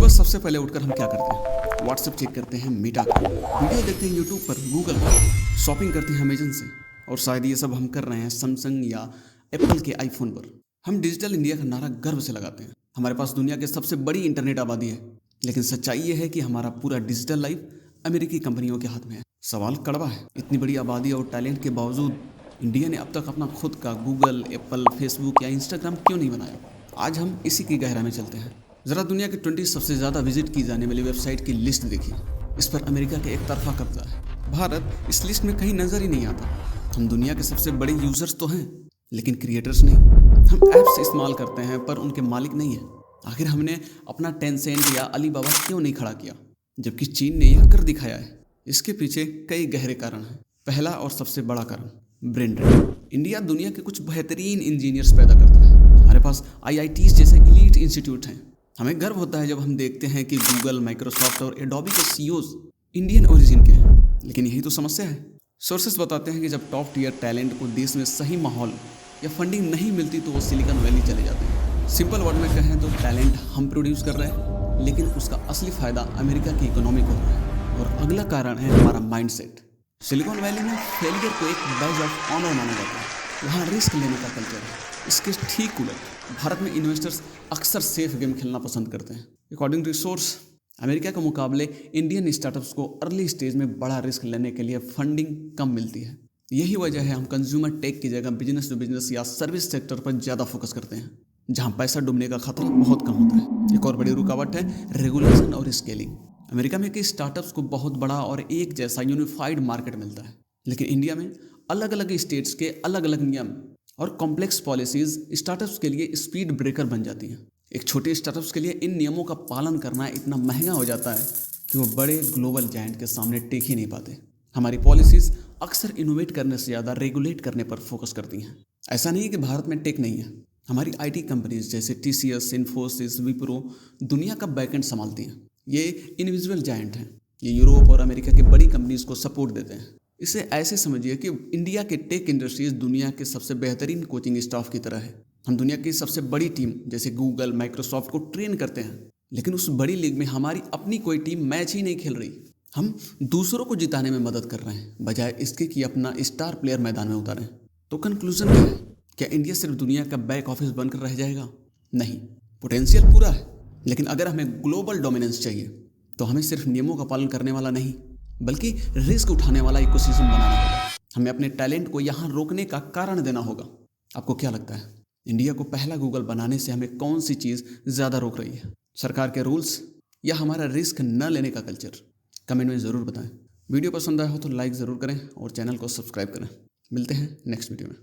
सुबह सबसे पहले उठकर हम क्या करते हैं? व्हाट्सएप चेक करते हैं, मीटा पर वीडियो देखते हैं, यूट्यूब पर, गूगल पर, शॉपिंग करते हैं अमेजन से। और शायद ये सब हम कर रहे हैं सैमसंग या एप्पल के आईफोन पर। हम डिजिटल इंडिया का नारा गर्व से लगाते हैं। हमारे पास दुनिया की सबसे बड़ी इंटरनेट आबादी है, लेकिन सच्चाई ये है कि हमारा पूरा डिजिटल लाइफ अमेरिकी कंपनियों के हाथ में है। सवाल कड़वा है, इतनी बड़ी आबादी और टैलेंट के बावजूद इंडिया ने अब तक अपना खुद का गूगल, एप्पल, फेसबुक या इंस्टाग्राम क्यों नहीं बनाया? आज हम इसी की गहराई में चलते हैं। जरा दुनिया के 20 सबसे ज़्यादा विजिट की जाने वाली वेबसाइट की लिस्ट देखिए। इस पर अमेरिका का एक तरफा कब्जा है। भारत इस लिस्ट में कहीं नजर ही नहीं आता। हम दुनिया के सबसे बड़े यूजर्स तो हैं, लेकिन क्रिएटर्स नहीं। हम ऐप्स इस्तेमाल करते हैं पर उनके मालिक नहीं है। आखिर हमने अपना टेंसेंट या अलीबाबा क्यों नहीं खड़ा किया, जबकि चीन ने यह कर दिखाया है? इसके पीछे कई गहरे कारण हैं। पहला और सबसे बड़ा कारण, ब्रेन ड्रेन। इंडिया दुनिया के कुछ बेहतरीन इंजीनियर्स पैदा करता है। हमारे पास IITs जैसे एलीट इंस्टीट्यूट हैं। हमें गर्व होता है जब हम देखते हैं कि गूगल, माइक्रोसॉफ्ट और एडोबी के CEOs इंडियन ओरिजिन के हैं। लेकिन यही तो समस्या है। सोर्सेस बताते हैं कि जब टॉप टियर टैलेंट को देश में सही माहौल या फंडिंग नहीं मिलती तो वो सिलिकॉन वैली चले जाते हैं। सिंपल वर्ड में कहें तो टैलेंट हम प्रोड्यूस कर रहे हैं, लेकिन उसका असली फायदा अमेरिका की इकोनॉमी को हो रहा है। और अगला कारण है हमारा माइंडसेट। सिलिकॉन वैली में फेलियर को एक बैज ऑफ ऑनर माना जाता है। वहाँ रिस्क लेने का कल्चर है। इसके ठीक उलट भारत में इन्वेस्टर्स अक्सर सेफ गेम खेलना पसंद करते हैं। अकॉर्डिंग टू सोर्स, अमेरिका के मुकाबले इंडियन स्टार्टअप्स को अर्ली स्टेज में बड़ा रिस्क लेने के लिए फंडिंग कम मिलती है। यही वजह है हम कंज्यूमर टेक की जगह बिजनेस टू बिजनेस या सर्विस सेक्टर पर ज़्यादा फोकस करते हैं, जहाँ पैसा डूबने का खतरा बहुत कम होता है। एक और बड़ी रुकावट है रेगुलेशन और स्केलिंग। अमेरिका में कई स्टार्टअप्स को बहुत बड़ा और एक जैसा यूनिफाइड मार्केट मिलता है, लेकिन इंडिया में अलग अलग स्टेट्स के अलग अलग नियम और कॉम्प्लेक्स पॉलिसीज स्टार्टअप्स के लिए स्पीड ब्रेकर बन जाती हैं। एक छोटे स्टार्टअप्स के लिए इन नियमों का पालन करना इतना महंगा हो जाता है कि वो बड़े ग्लोबल जायंट के सामने टेक ही नहीं पाते। हमारी पॉलिसीज अक्सर इनोवेट करने से ज़्यादा रेगुलेट करने पर फोकस करती हैं। ऐसा नहीं है कि भारत में टेक नहीं है। हमारी IT कंपनीज जैसे TCS, इन्फोसिस, विप्रो दुनिया का बैकएंड संभालती हैं। ये इनविजिबल जायंट हैं। ये यूरोप और अमेरिका के बड़ी कंपनीज को सपोर्ट देते हैं। इसे ऐसे समझिए कि इंडिया के टेक इंडस्ट्रीज दुनिया के सबसे बेहतरीन कोचिंग स्टाफ की तरह है। हम दुनिया की सबसे बड़ी टीम जैसे गूगल, माइक्रोसॉफ्ट को ट्रेन करते हैं, लेकिन उस बड़ी लीग में हमारी अपनी कोई टीम मैच ही नहीं खेल रही। हम दूसरों को जिताने में मदद कर रहे हैं, बजाय इसके कि अपना स्टार प्लेयर मैदान में उतारें। तो कंक्लूजन क्या है? क्या इंडिया सिर्फ दुनिया का बैक ऑफिस बनकर रह जाएगा? नहीं, पोटेंशियल पूरा है, लेकिन अगर हमें ग्लोबल डोमिनेंस चाहिए तो हमें सिर्फ नियमों का पालन करने वाला नहीं, बल्कि रिस्क उठाने वाला इकोसिस्टम बनाना होगा। हमें अपने टैलेंट को यहाँ रोकने का कारण देना होगा। आपको क्या लगता है, इंडिया को पहला गूगल बनाने से हमें कौन सी चीज़ ज़्यादा रोक रही है? सरकार के रूल्स या हमारा रिस्क न लेने का कल्चर? कमेंट में ज़रूर बताएं। वीडियो पसंद आया हो तो लाइक ज़रूर करें और चैनल को सब्सक्राइब करें। मिलते हैं नेक्स्ट वीडियो में।